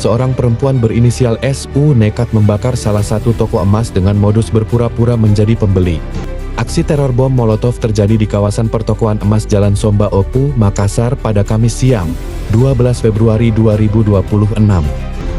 Seorang perempuan berinisial SU nekat membakar salah satu toko emas dengan modus berpura-pura menjadi pembeli. Aksi teror bom Molotov terjadi di kawasan pertokoan emas Jalan Somba Opu, Makassar pada Kamis siang, 12 Februari 2026.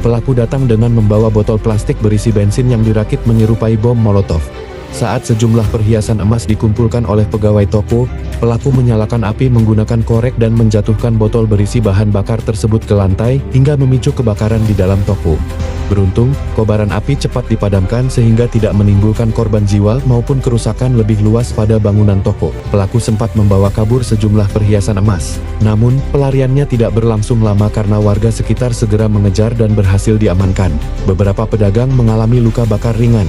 Pelaku datang dengan membawa botol plastik berisi bensin yang dirakit menyerupai bom Molotov. Saat sejumlah perhiasan emas dikumpulkan oleh pegawai toko, pelaku menyalakan api menggunakan korek dan menjatuhkan botol berisi bahan bakar tersebut ke lantai hingga memicu kebakaran di dalam toko. Beruntung, kobaran api cepat dipadamkan sehingga tidak menimbulkan korban jiwa maupun kerusakan lebih luas pada bangunan toko. Pelaku sempat membawa kabur sejumlah perhiasan emas. Namun, pelariannya tidak berlangsung lama karena warga sekitar segera mengejar dan berhasil diamankan. Beberapa pedagang mengalami luka bakar ringan.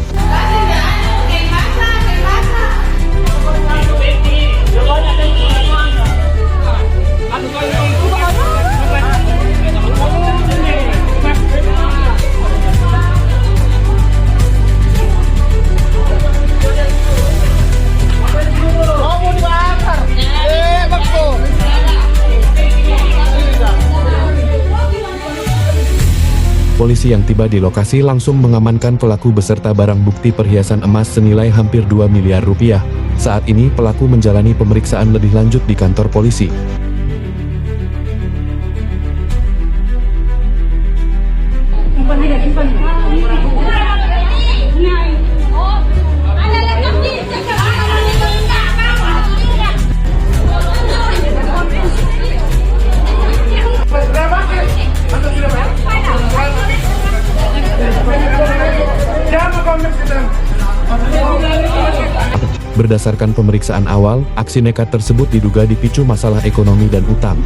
Polisi yang tiba di lokasi langsung mengamankan pelaku beserta barang bukti perhiasan emas senilai hampir 2 miliar rupiah. Saat ini pelaku menjalani pemeriksaan lebih lanjut di kantor polisi. Berdasarkan pemeriksaan awal, aksi nekat tersebut diduga dipicu masalah ekonomi dan utang.